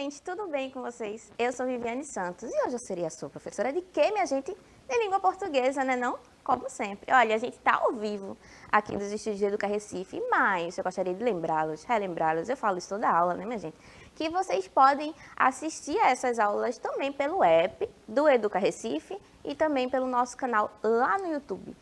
gente, tudo bem com vocês? Eu sou Viviane Santos e hoje eu serei a sua professora de quê, minha gente? De língua portuguesa, né não? Como sempre. Olha, a gente está ao vivo aqui dos estúdios de Educa Recife, mas eu gostaria de relembrá-los, eu falo isso toda aula, né, minha gente? Que vocês podem assistir a essas aulas também pelo app do Educa Recife e também pelo nosso canal lá no YouTube.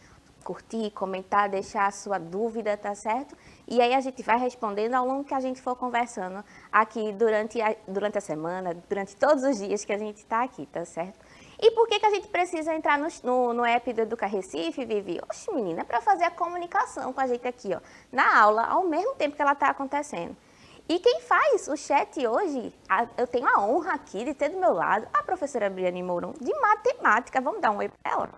Curtir, comentar, deixar a sua dúvida, tá certo? E aí a gente vai respondendo ao longo que a gente for conversando aqui durante a semana, durante todos os dias que a gente está aqui, tá certo? E por que a gente precisa entrar no app do Educa Recife, Vivi? Oxe, menina, é para fazer a comunicação com a gente aqui, ó, na aula, ao mesmo tempo que ela está acontecendo. E quem faz o chat hoje, eu tenho a honra aqui de ter do meu lado a professora Briane Mourão, de matemática. Vamos dar um oi para ela?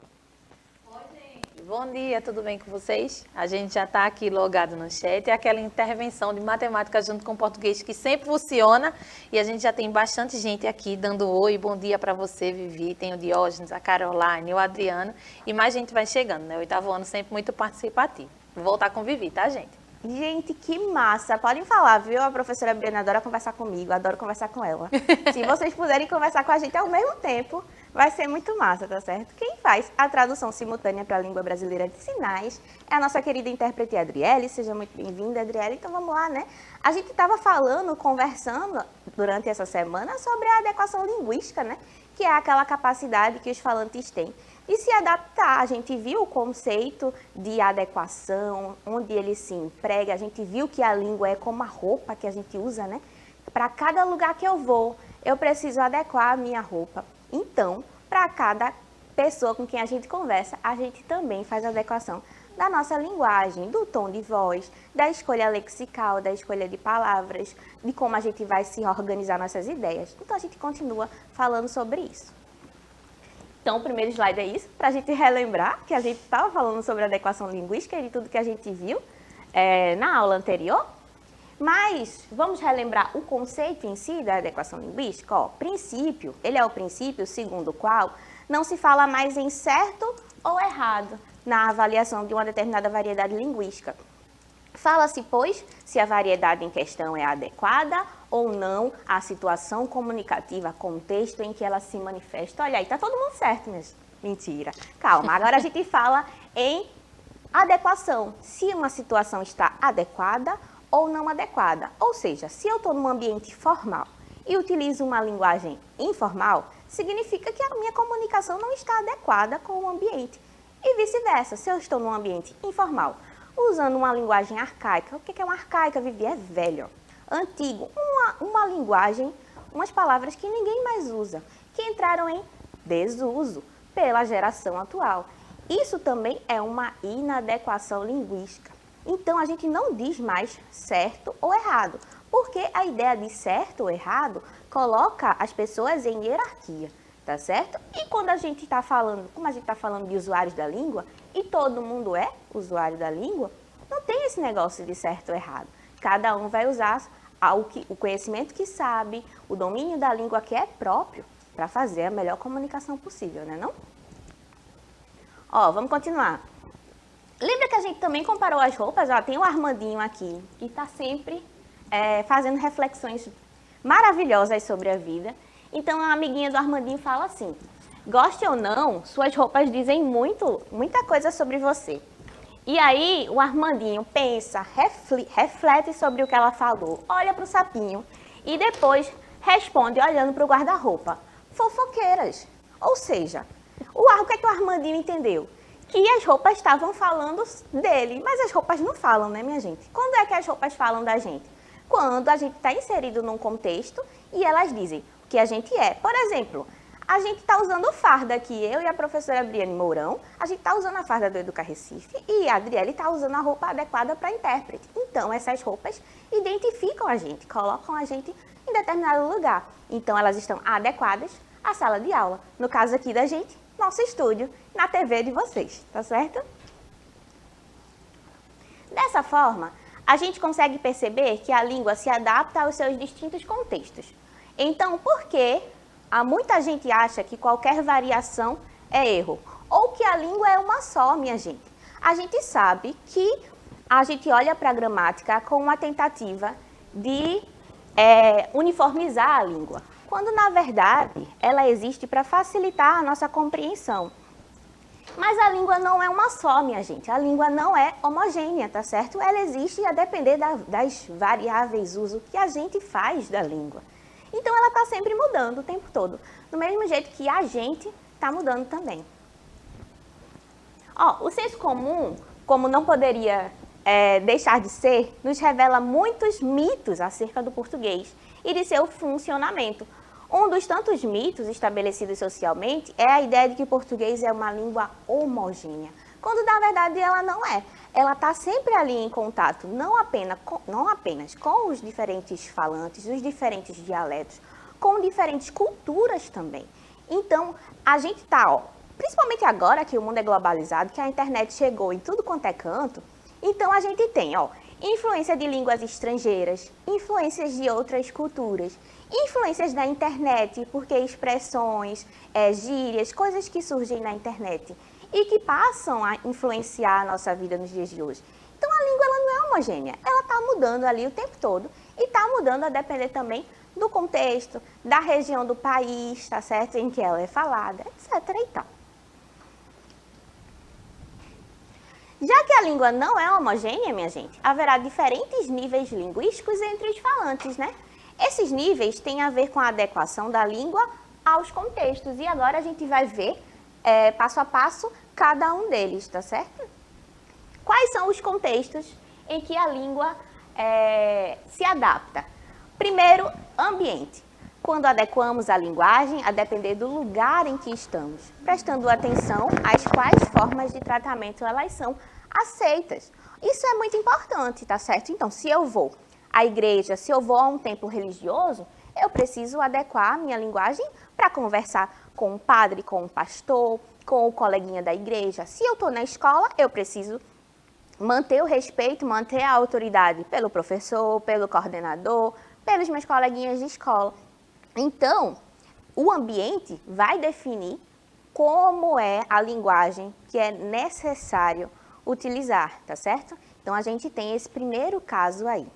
Bom dia, tudo bem com vocês? A gente já está aqui logado no chat, é aquela intervenção de matemática junto com português que sempre funciona e a gente já tem bastante gente aqui dando oi, bom dia para você, Vivi, tem o Diógenes, a Caroline, o Adriano e mais gente vai chegando, né? O oitavo ano sempre muito participativo. Vou voltar com Vivi, tá, gente? Gente, que massa! Podem falar, viu? A professora Briana adora conversar comigo, adoro conversar com ela. Se vocês puderem conversar com a gente ao mesmo tempo, vai ser muito massa, tá certo? Quem faz a tradução simultânea para a língua brasileira de sinais é a nossa querida intérprete Adriele. Seja muito bem-vinda, Adriele. Então vamos lá, né? A gente estava conversando durante essa semana sobre a adequação linguística, né? Que é aquela capacidade que os falantes têm de se adaptar. A gente viu o conceito de adequação, onde ele se emprega, a gente viu que a língua é como a roupa que a gente usa, né? Para cada lugar que eu vou, eu preciso adequar a minha roupa. Então, para cada pessoa com quem a gente conversa, a gente também faz a adequação da nossa linguagem, do tom de voz, da escolha lexical, da escolha de palavras, de como a gente vai se organizar nossas ideias. Então, a gente continua falando sobre isso. Então, o primeiro slide é isso, para a gente relembrar que a gente estava falando sobre adequação linguística e de tudo que a gente viu na aula anterior. Mas vamos relembrar o conceito em si da adequação linguística? Ó, princípio, ele é o princípio segundo o qual não se fala mais em certo ou errado na avaliação de uma determinada variedade linguística. Fala-se, pois, se a variedade em questão é adequada ou não à situação comunicativa, contexto em que ela se manifesta. Olha aí, tá todo mundo certo, mas mentira. Calma, agora a gente fala em adequação. Se uma situação está adequada ou não adequada. Ou seja, se eu estou num ambiente formal e utilizo uma linguagem informal, significa que a minha comunicação não está adequada com o ambiente. E vice-versa, se eu estou num ambiente informal, usando uma linguagem arcaica. O que é uma arcaica, Vivi? É velho, antigo. Uma linguagem, umas palavras que ninguém mais usa, que entraram em desuso pela geração atual. Isso também é uma inadequação linguística. Então, a gente não diz mais certo ou errado, porque a ideia de certo ou errado coloca as pessoas em hierarquia, tá certo? E quando a gente está falando, como a gente está falando de usuários da língua, e todo mundo é usuário da língua, não tem esse negócio de certo ou errado. Cada um vai usar o conhecimento que sabe, o domínio da língua que é próprio para fazer a melhor comunicação possível, né não? Ó, vamos continuar. Lembra que a gente também comparou as roupas? Ó, tem o Armandinho aqui, que está sempre fazendo reflexões maravilhosas sobre a vida. Então, a amiguinha do Armandinho fala assim: goste ou não, suas roupas dizem muita coisa sobre você. E aí, o Armandinho pensa, reflete sobre o que ela falou, olha para o sapinho e depois responde olhando para o guarda-roupa. Fofoqueiras. Ou seja, o que é que o Armandinho entendeu? Que as roupas estavam falando dele, mas as roupas não falam, né, minha gente? Quando é que as roupas falam da gente? Quando a gente está inserido num contexto e elas dizem o que a gente é. Por exemplo, a gente está usando farda aqui, eu e a professora Briane Mourão, a gente está usando a farda do Educa Recife e a Adriele está usando a roupa adequada para intérprete. Então, essas roupas identificam a gente, colocam a gente em determinado lugar. Então, elas estão adequadas à sala de aula. No caso aqui da gente, nosso estúdio, na TV de vocês, tá certo? Dessa forma, a gente consegue perceber que a língua se adapta aos seus distintos contextos. Então, por que muita gente acha que qualquer variação é erro? Ou que a língua é uma só, minha gente? A gente sabe que a gente olha para a gramática com uma tentativa de uniformizar a língua, quando na verdade ela existe para facilitar a nossa compreensão. Mas a língua não é uma só, minha gente. A língua não é homogênea, tá certo? Ela existe a depender das variáveis uso que a gente faz da língua. Então ela está sempre mudando o tempo todo, do mesmo jeito que a gente está mudando também. O senso comum, como não poderia deixar de ser, nos revela muitos mitos acerca do português e de seu funcionamento. Um dos tantos mitos estabelecidos socialmente é a ideia de que o português é uma língua homogênea, quando na verdade ela não é. Ela está sempre ali em contato, não apenas com os diferentes falantes, os diferentes dialetos, com diferentes culturas também. Então, a gente está, principalmente agora que o mundo é globalizado, que a internet chegou em tudo quanto é canto, então a gente tem, influência de línguas estrangeiras, influências de outras culturas, influências da internet, porque expressões, gírias, coisas que surgem na internet e que passam a influenciar a nossa vida nos dias de hoje. Então a língua ela não é homogênea, ela está mudando ali o tempo todo e está mudando a depender também do contexto, da região do país, tá certo? Em que ela é falada, etc. e tal. Já que a língua não é homogênea, minha gente, haverá diferentes níveis linguísticos entre os falantes, né? Esses níveis têm a ver com a adequação da língua aos contextos. E agora a gente vai ver, passo a passo, cada um deles, tá certo? Quais são os contextos em que a língua se adapta? Primeiro, ambiente. Quando adequamos a linguagem a depender do lugar em que estamos, prestando atenção às quais formas de tratamento elas são aceitas. Isso é muito importante, tá certo? Então, se eu vou à igreja, se eu vou a um templo religioso, eu preciso adequar a minha linguagem para conversar com o padre, com o pastor, com o coleguinha da igreja. Se eu estou na escola, eu preciso manter o respeito, manter a autoridade pelo professor, pelo coordenador, pelos meus coleguinhas de escola. Então, o ambiente vai definir como é a linguagem que é necessário utilizar, tá certo? Então, a gente tem esse primeiro caso aí.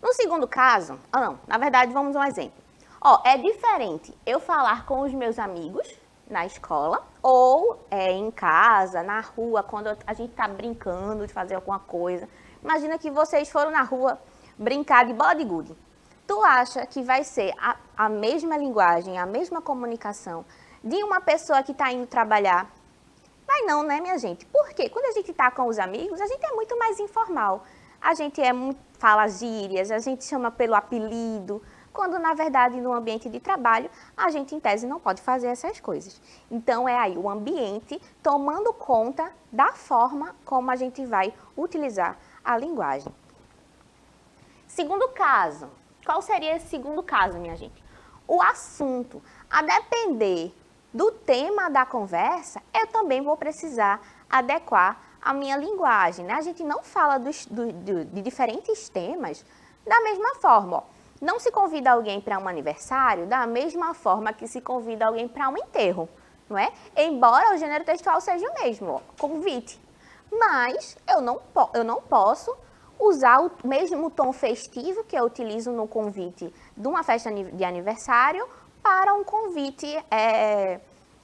No segundo caso, na verdade, vamos a um exemplo. É diferente eu falar com os meus amigos na escola ou em casa, na rua, quando a gente está brincando de fazer alguma coisa. Imagina que vocês foram na rua brincar de bola de gude. Tu acha que vai ser a mesma linguagem, a mesma comunicação de uma pessoa que está indo trabalhar? Vai não, né, minha gente? Porque quando a gente está com os amigos, a gente é muito mais informal. A gente fala gírias, a gente chama pelo apelido, quando na verdade no ambiente de trabalho a gente em tese não pode fazer essas coisas. Então é aí o ambiente tomando conta da forma como a gente vai utilizar a linguagem. Segundo caso. Qual seria esse segundo caso, minha gente? O assunto. A depender do tema da conversa, eu também vou precisar adequar a minha linguagem, né? A gente não fala de diferentes temas da mesma forma. Não se convida alguém para um aniversário da mesma forma que se convida alguém para um enterro, não é? Embora o gênero textual seja o mesmo, convite. Mas eu não posso usar o mesmo tom festivo que eu utilizo no convite de uma festa de aniversário para um convite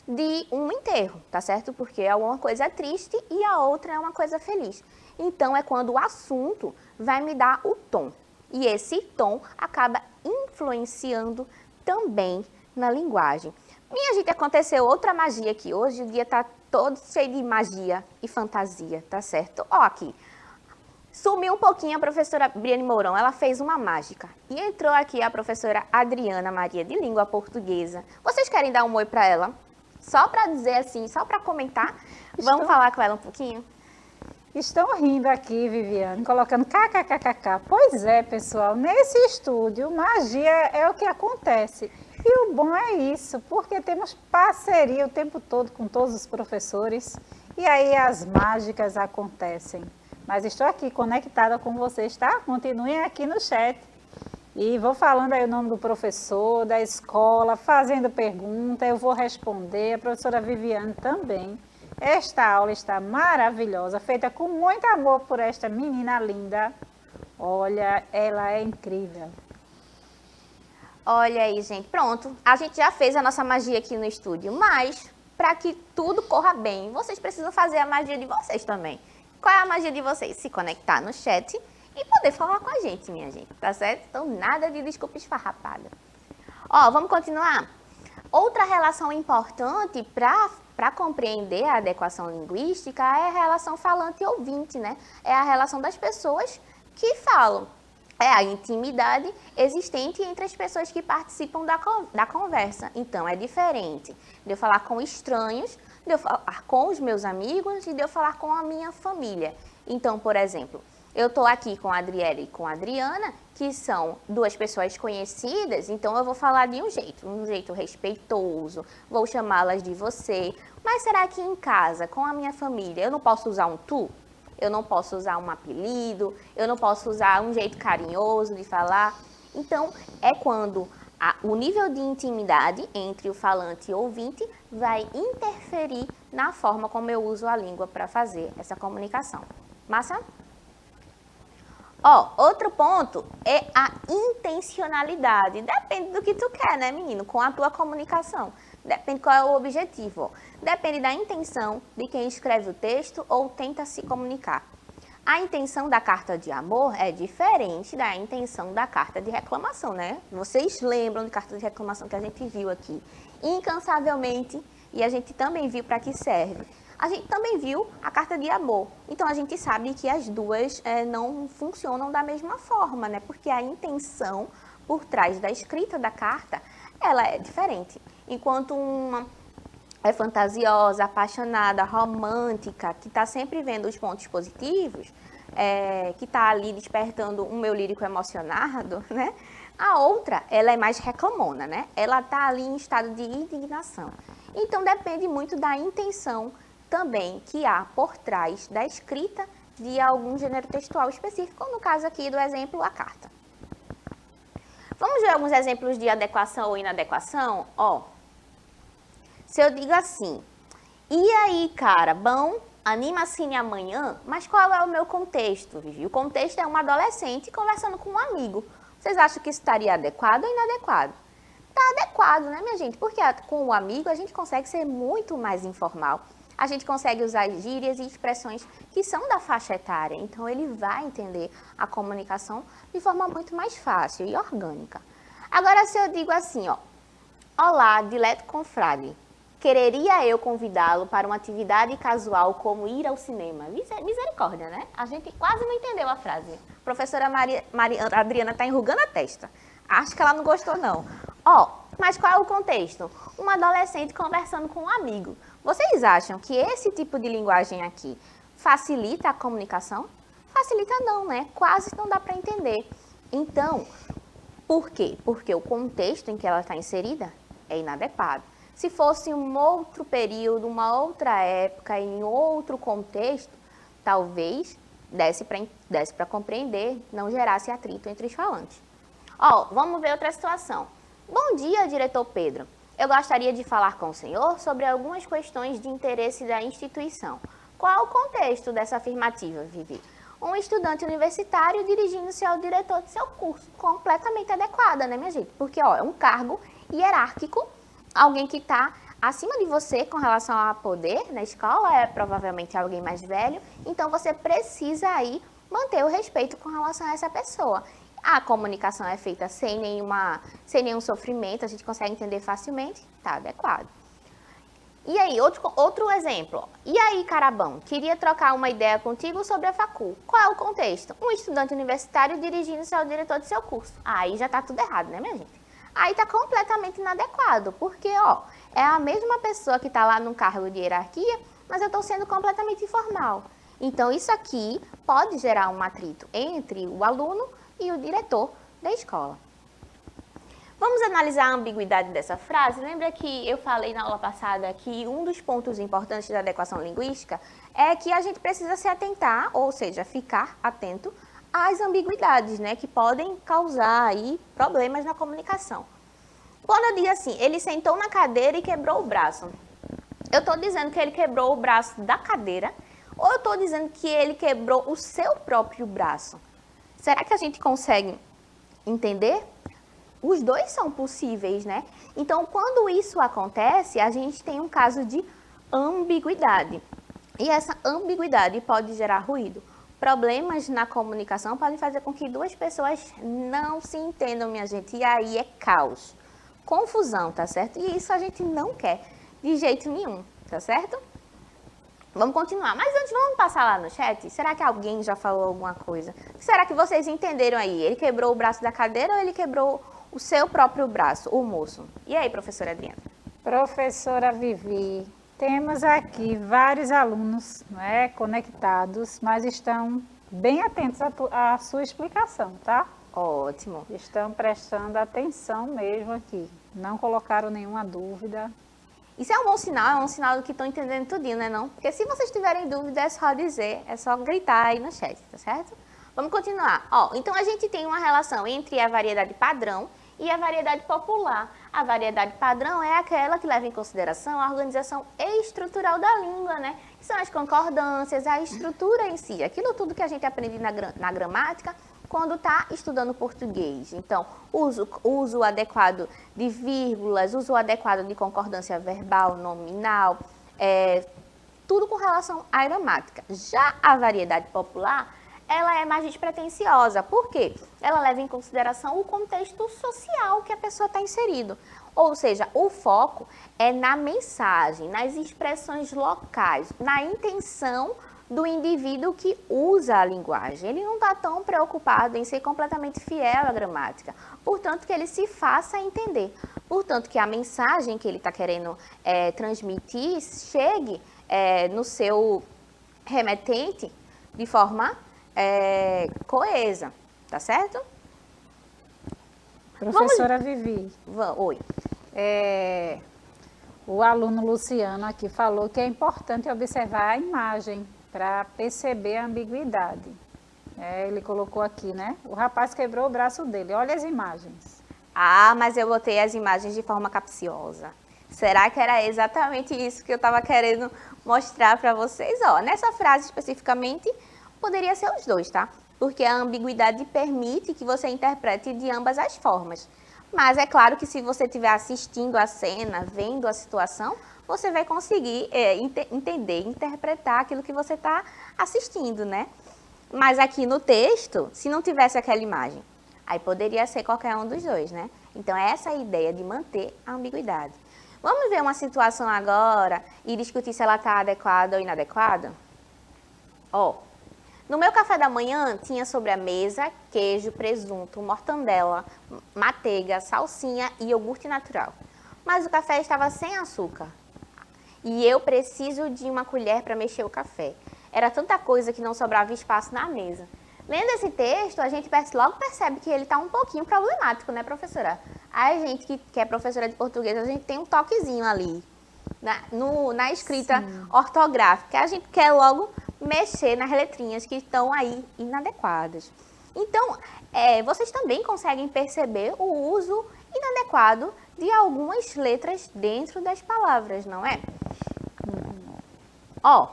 de um enterro, tá certo? Porque é uma coisa triste e a outra é uma coisa feliz. Então, é quando o assunto vai me dar o tom. E esse tom acaba influenciando também na linguagem. Minha gente, aconteceu outra magia aqui. Hoje o dia tá todo cheio de magia e fantasia, tá certo? Aqui. Sumiu um pouquinho a professora Briane Mourão, ela fez uma mágica. E entrou aqui a professora Adriana Maria, de língua portuguesa. Vocês querem dar um oi para ela? Só para dizer assim, só para comentar? Vamos falar com ela um pouquinho? Estão rindo aqui, Viviane, colocando kkkk. Pois é, pessoal, nesse estúdio, magia é o que acontece. E o bom é isso, porque temos parceria o tempo todo com todos os professores. E aí as mágicas acontecem. Mas estou aqui conectada com vocês, tá? Continuem aqui no chat. E vou falando aí o nome do professor, da escola, fazendo pergunta, eu vou responder, a professora Viviane também. Esta aula está maravilhosa, feita com muito amor por esta menina linda. Olha, ela é incrível. Olha aí, gente, pronto. A gente já fez a nossa magia aqui no estúdio, mas para que tudo corra bem, vocês precisam fazer a magia de vocês também. Qual é a magia de vocês? Se conectar no chat e poder falar com a gente, minha gente, tá certo? Então, nada de desculpa esfarrapada. Ó, vamos continuar? Outra relação importante para compreender a adequação linguística é a relação falante e ouvinte, né? É a relação das pessoas que falam. É a intimidade existente entre as pessoas que participam da conversa. Então, é diferente de eu falar com estranhos, de eu falar com os meus amigos e de eu falar com a minha família. Então, por exemplo, eu estou aqui com a Adriele e com a Adriana, que são duas pessoas conhecidas, então eu vou falar de um jeito respeitoso, vou chamá-las de você. Mas será que em casa, com a minha família, eu não posso usar um tu? Eu não posso usar um apelido, eu não posso usar um jeito carinhoso de falar. Então, é quando o nível de intimidade entre o falante e o ouvinte vai interferir na forma como eu uso a língua para fazer essa comunicação. Massa? Ó, outro ponto é a intencionalidade. Depende do que tu quer, né, menino? Com a tua comunicação. Depende qual é o objetivo. Depende da intenção de quem escreve o texto ou tenta se comunicar. A intenção da carta de amor é diferente da intenção da carta de reclamação, né? Vocês lembram de carta de reclamação que a gente viu aqui incansavelmente e a gente também viu para que serve. A gente também viu a carta de amor. Então, a gente sabe que as duas não funcionam da mesma forma, né? Porque a intenção por trás da escrita da carta, ela é diferente. Enquanto uma é fantasiosa, apaixonada, romântica, que está sempre vendo os pontos positivos, que está ali despertando um meu lírico emocionado, né? A outra, ela é mais reclamona, né? Ela está ali em estado de indignação. Então, depende muito da intenção também que há por trás da escrita de algum gênero textual específico, no caso aqui do exemplo, a carta. Vamos ver alguns exemplos de adequação ou inadequação? Ó, se eu digo assim, e aí, cara, bom, anima Cine amanhã, mas qual é o meu contexto, Vivi? O contexto é um adolescente conversando com um amigo. Vocês acham que isso estaria adequado ou inadequado? Está adequado, né, minha gente? Porque com o amigo a gente consegue ser muito mais informal. A gente consegue usar gírias e expressões que são da faixa etária. Então, ele vai entender a comunicação de forma muito mais fácil e orgânica. Agora, se eu digo assim, ó, olá, dileto confrade, quereria eu convidá-lo para uma atividade casual como ir ao cinema? Misericórdia, né? A gente quase não entendeu a frase. A professora Adriana está enrugando a testa. Acho que ela não gostou, não. Ó, mas qual é o contexto? Um adolescente conversando com um amigo. Vocês acham que esse tipo de linguagem aqui facilita a comunicação? Facilita não, né? Quase não dá para entender. Então, por quê? Porque o contexto em que ela está inserida é inadequado. Se fosse um outro período, uma outra época, em outro contexto, talvez desse para compreender, não gerasse atrito entre os falantes. Ó, vamos ver outra situação. Bom dia, diretor Pedro. Eu gostaria de falar com o senhor sobre algumas questões de interesse da instituição. Qual é o contexto dessa afirmativa, Vivi? Um estudante universitário dirigindo-se ao diretor de seu curso. Completamente adequada, né, minha gente? Porque, ó, é um cargo hierárquico, alguém que está acima de você com relação a poder na escola, é provavelmente alguém mais velho, então você precisa aí manter o respeito com relação a essa pessoa. A comunicação é feita sem nenhum sofrimento, a gente consegue entender facilmente, tá adequado. E aí, outro exemplo. E aí, carabão, queria trocar uma ideia contigo sobre a facul. Qual é o contexto? Um estudante universitário dirigindo-se ao diretor de seu curso. Aí já tá tudo errado, né, minha gente? Aí tá completamente inadequado, porque, ó, é a mesma pessoa que tá lá num cargo de hierarquia, mas eu tô sendo completamente informal. Então, isso aqui pode gerar um atrito entre o aluno e o diretor da escola. Vamos analisar a ambiguidade dessa frase? Lembra que eu falei na aula passada que um dos pontos importantes da adequação linguística é que a gente precisa se atentar, ou seja, ficar atento às ambiguidades, né, que podem causar aí problemas na comunicação. Quando eu digo assim, ele sentou na cadeira e quebrou o braço, eu estou dizendo que ele quebrou o braço da cadeira ou eu estou dizendo que ele quebrou o seu próprio braço? Será que a gente consegue entender? Os dois são possíveis, né? Então, quando isso acontece, a gente tem um caso de ambiguidade. E essa ambiguidade pode gerar ruído. Problemas na comunicação podem fazer com que duas pessoas não se entendam, minha gente. E aí é caos, confusão, tá certo? E isso a gente não quer de jeito nenhum, tá certo? Vamos continuar. Mas antes, vamos passar lá no chat? Será que alguém já falou alguma coisa? Será que vocês entenderam aí? Ele quebrou o braço da cadeira ou ele quebrou o seu próprio braço, o moço? E aí, professora Adriana? Professora Vivi, temos aqui vários alunos, né, conectados, mas estão bem atentos à sua explicação, tá? Ótimo. Estão prestando atenção mesmo aqui. Não colocaram nenhuma dúvida. Isso é um bom sinal do que estão entendendo tudinho, né não? Porque se vocês tiverem dúvida, é só dizer, é só gritar aí no chat, tá certo? Vamos continuar. Ó, então a gente tem uma relação entre a variedade padrão e a variedade popular. A variedade padrão é aquela que leva em consideração a organização estrutural da língua, né? Que são as concordâncias, a estrutura em si, aquilo tudo que a gente aprende na gramática quando está estudando português. Então, uso adequado de vírgulas, uso adequado de concordância verbal, nominal, tudo com relação à gramática. Já a variedade popular, ela é mais despretensiosa. Por quê? Ela leva em consideração o contexto social que a pessoa está inserido. Ou seja, o foco é na mensagem, nas expressões locais, na intenção do indivíduo que usa a linguagem. Ele não está tão preocupado em ser completamente fiel à gramática. Portanto, que ele se faça entender. Portanto, que a mensagem que ele está querendo transmitir chegue no seu remetente de forma coesa, tá certo? Professora Vivi. Oi. O aluno Luciano aqui falou que é importante observar a imagem para perceber a ambiguidade. Ele colocou aqui, né? O rapaz quebrou o braço dele. Olha as imagens. Ah, mas eu botei as imagens de forma capciosa. Será que era exatamente isso que eu estava querendo mostrar para vocês? Ó, nessa frase especificamente, poderia ser os dois, tá? Porque a ambiguidade permite que você interprete de ambas as formas. Mas é claro que se você estiver assistindo a cena, vendo a situação, você vai conseguir entender, interpretar aquilo que você está assistindo, né? Mas aqui no texto, se não tivesse aquela imagem, aí poderia ser qualquer um dos dois, né? Então, é essa a ideia de manter a ambiguidade. Vamos ver uma situação agora e discutir se ela está adequada ou inadequada? Ó, no meu café da manhã tinha sobre a mesa queijo, presunto, mortandela, manteiga, salsinha e iogurte natural. Mas o café estava sem açúcar. E eu preciso de uma colher para mexer o café. Era tanta coisa que não sobrava espaço na mesa. Lendo esse texto, a gente logo percebe que ele está um pouquinho problemático, né, professora? A gente que é professora de português, a gente tem um toquezinho ali na escrita ortográfica. A gente quer logo mexer nas letrinhas que estão aí inadequadas. Então, vocês também conseguem perceber o uso inadequado de algumas letras dentro das palavras, não é? Ó,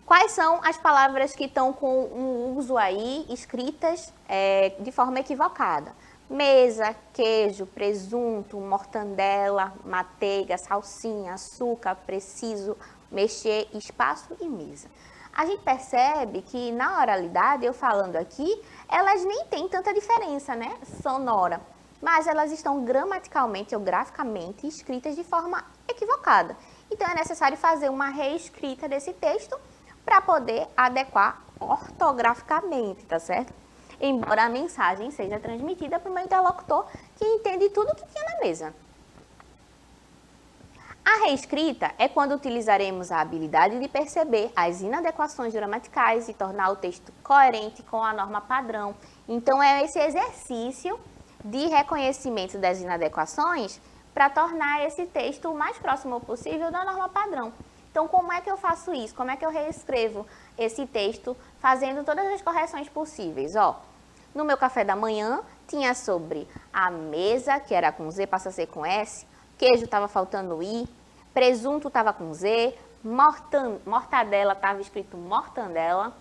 quais são as palavras que estão com um uso aí escritas de forma equivocada? Mesa, queijo, presunto, mortandela, manteiga, salsinha, açúcar, preciso, mexer, espaço e mesa. A gente percebe que na oralidade, eu falando aqui, elas nem têm tanta diferença, né, sonora. Mas elas estão gramaticalmente ou graficamente escritas de forma equivocada. Então, é necessário fazer uma reescrita desse texto para poder adequar ortograficamente, tá certo? Embora a mensagem seja transmitida para o meu interlocutor que entende tudo que tinha na mesa. A reescrita é quando utilizaremos a habilidade de perceber as inadequações gramaticais e tornar o texto coerente com a norma padrão. Então, é esse exercício de reconhecimento das inadequações para tornar esse texto o mais próximo possível da norma padrão. Então, como é que eu faço isso? Como é que eu reescrevo esse texto fazendo todas as correções possíveis? Ó, no meu café da manhã, tinha sobre a mesa, que era com Z, passa a ser com S, queijo estava faltando I, presunto estava com Z, mortadela estava escrito mortandela,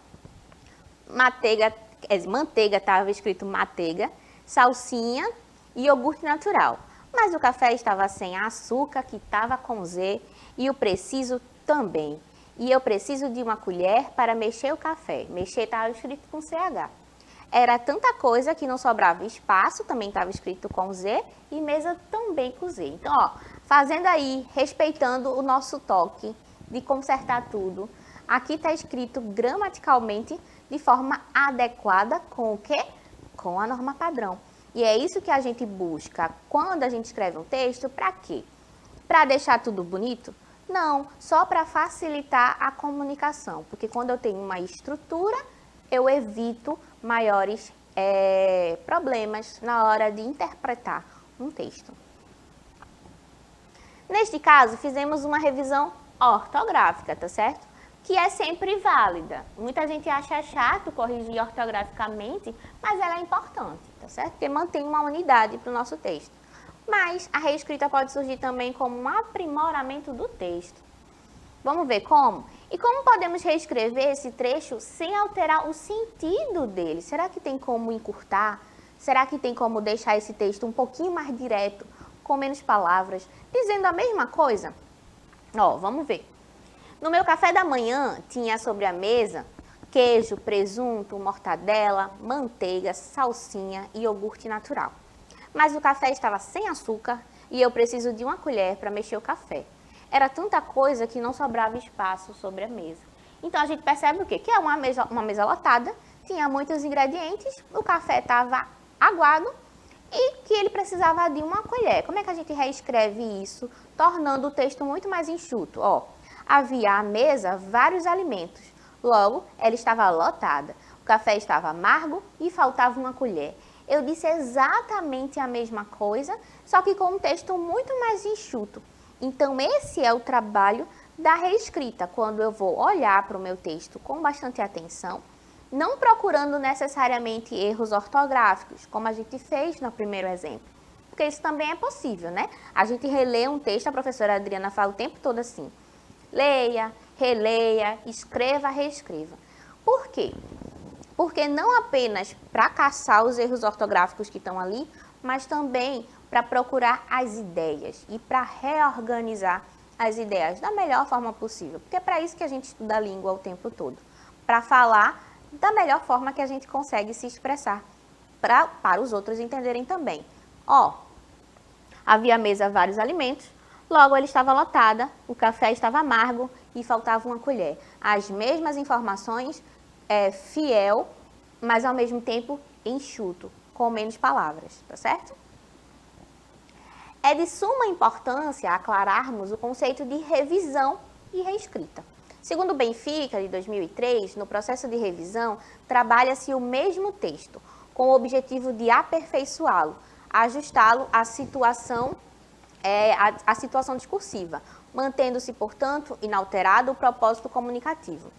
manteiga quer dizer, manteiga estava escrito manteiga, salsinha e iogurte natural. Mas o café estava sem açúcar, que estava com Z, e o preciso também. E eu preciso de uma colher para mexer o café. Mexer estava escrito com CH. Era tanta coisa que não sobrava espaço, também estava escrito com Z, e mesa também com Z. Então, ó, fazendo aí, respeitando o nosso toque de consertar tudo. Aqui está escrito gramaticalmente de forma adequada com o quê? Com a norma padrão. E é isso que a gente busca quando a gente escreve um texto, para quê? Para deixar tudo bonito? Não, só para facilitar a comunicação, porque quando eu tenho uma estrutura, eu evito maiores problemas na hora de interpretar um texto. Neste caso, fizemos uma revisão ortográfica, tá certo? Que é sempre válida. Muita gente acha chato corrigir ortograficamente, mas ela é importante, tá certo? Porque mantém uma unidade para o nosso texto. Mas a reescrita pode surgir também como um aprimoramento do texto. Vamos ver como? E como podemos reescrever esse trecho sem alterar o sentido dele? Será que tem como encurtar? Será que tem como deixar esse texto um pouquinho mais direto, com menos palavras, dizendo a mesma coisa? Ó, vamos ver. No meu café da manhã, tinha sobre a mesa queijo, presunto, mortadela, manteiga, salsinha e iogurte natural. Mas o café estava sem açúcar e eu preciso de uma colher para mexer o café. Era tanta coisa que não sobrava espaço sobre a mesa. Então a gente percebe o quê? Que é uma mesa lotada, tinha muitos ingredientes, o café estava aguado e que ele precisava de uma colher. Como é que a gente reescreve isso, tornando o texto muito mais enxuto? Ó, havia à mesa vários alimentos, logo ela estava lotada. O café estava amargo e faltava uma colher. Eu disse exatamente a mesma coisa, só que com um texto muito mais enxuto. Então esse é o trabalho da reescrita, quando eu vou olhar para o meu texto com bastante atenção, não procurando necessariamente erros ortográficos, como a gente fez no primeiro exemplo. Porque isso também é possível, né? A gente relê um texto, a professora Adriana fala o tempo todo assim, leia, releia, escreva, reescreva. Por quê? Porque não apenas para caçar os erros ortográficos que estão ali, mas também para procurar as ideias e para reorganizar as ideias da melhor forma possível. Porque é para isso que a gente estuda a língua o tempo todo. Para falar da melhor forma que a gente consegue se expressar, para os outros entenderem também. Ó, havia à mesa vários alimentos, logo ele estava lotada, o café estava amargo e faltava uma colher. As mesmas informações, fiel, mas ao mesmo tempo enxuto, com menos palavras, tá certo? É de suma importância aclararmos o conceito de revisão e reescrita. Segundo o Benfica, de 2003, no processo de revisão, trabalha-se o mesmo texto, com o objetivo de aperfeiçoá-lo, ajustá-lo à situação discursiva, mantendo-se, portanto, inalterado o propósito comunicativo.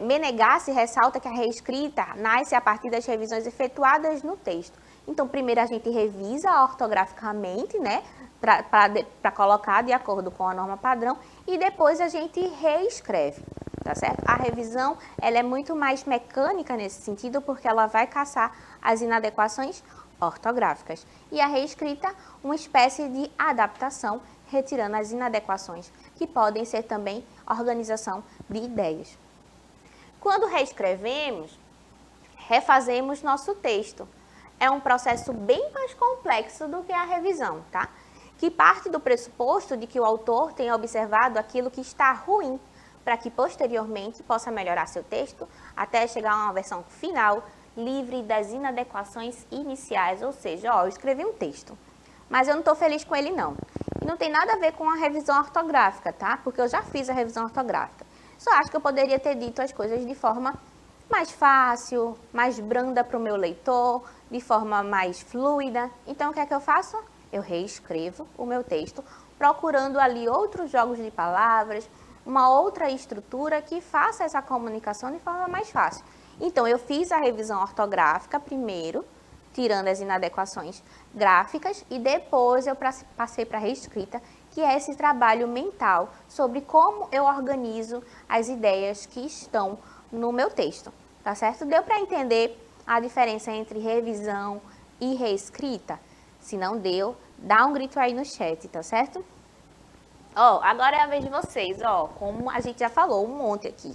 Menegassi ressalta que a reescrita nasce a partir das revisões efetuadas no texto. Então, primeiro a gente revisa ortograficamente, né, para colocar de acordo com a norma padrão, e depois a gente reescreve, tá certo? A revisão, ela é muito mais mecânica nesse sentido, porque ela vai caçar as inadequações ortográficas. E a reescrita, uma espécie de adaptação, retirando as inadequações, que podem ser também organização de ideias. Quando reescrevemos, refazemos nosso texto. É um processo bem mais complexo do que a revisão, tá? Que parte do pressuposto de que o autor tenha observado aquilo que está ruim, para que posteriormente possa melhorar seu texto até chegar a uma versão final, livre das inadequações iniciais. Ou seja, ó, eu escrevi um texto, mas eu não estou feliz com ele não. E não tem nada a ver com a revisão ortográfica, tá? Porque eu já fiz a revisão ortográfica. Só acho que eu poderia ter dito as coisas de forma mais fácil, mais branda para o meu leitor, de forma mais fluida. Então, o que é que eu faço? Eu reescrevo o meu texto, procurando ali outros jogos de palavras, uma outra estrutura que faça essa comunicação de forma mais fácil. Então, eu fiz a revisão ortográfica primeiro, tirando as inadequações gráficas, e depois eu passei para a reescrita, que é esse trabalho mental sobre como eu organizo as ideias que estão no meu texto, tá certo? Deu para entender a diferença entre revisão e reescrita? Se não deu, dá um grito aí no chat, tá certo? Ó, agora é a vez de vocês, ó, como a gente já falou um monte aqui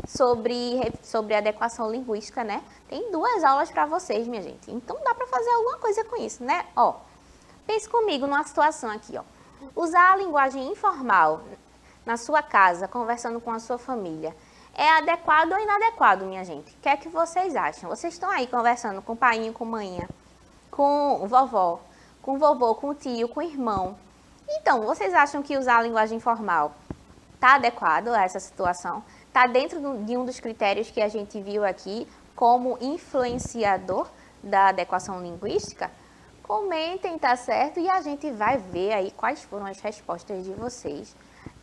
sobre adequação linguística, né? Tem 2 aulas para vocês, minha gente. Então dá para fazer alguma coisa com isso, né? Ó, pense comigo numa situação aqui, ó. Usar a linguagem informal na sua casa, conversando com a sua família, é adequado ou inadequado, minha gente? O que é que vocês acham? Vocês estão aí conversando com o painho, com manhã, com vovó, com vovô, com tio, com irmão. Então, vocês acham que usar a linguagem informal está adequado a essa situação? Está dentro de um dos critérios que a gente viu aqui como influenciador da adequação linguística? Comentem, tá certo? E a gente vai ver aí quais foram as respostas de vocês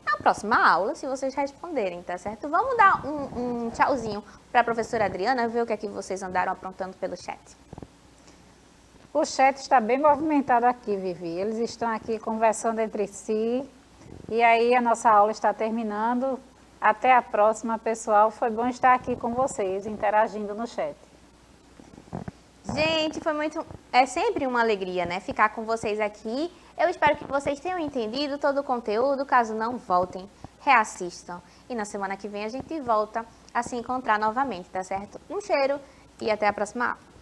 na próxima aula, se vocês responderem, tá certo? Vamos dar um tchauzinho para a professora Adriana, ver o que é que vocês andaram aprontando pelo chat. O chat está bem movimentado aqui, Vivi. Eles estão aqui conversando entre si. E aí a nossa aula está terminando. Até a próxima, pessoal. Foi bom estar aqui com vocês, interagindo no chat. Gente, é sempre uma alegria, né? Ficar com vocês aqui. Eu espero que vocês tenham entendido todo o conteúdo. Caso não, voltem, reassistam. E na semana que vem a gente volta a se encontrar novamente, tá certo? Um cheiro e até a próxima aula.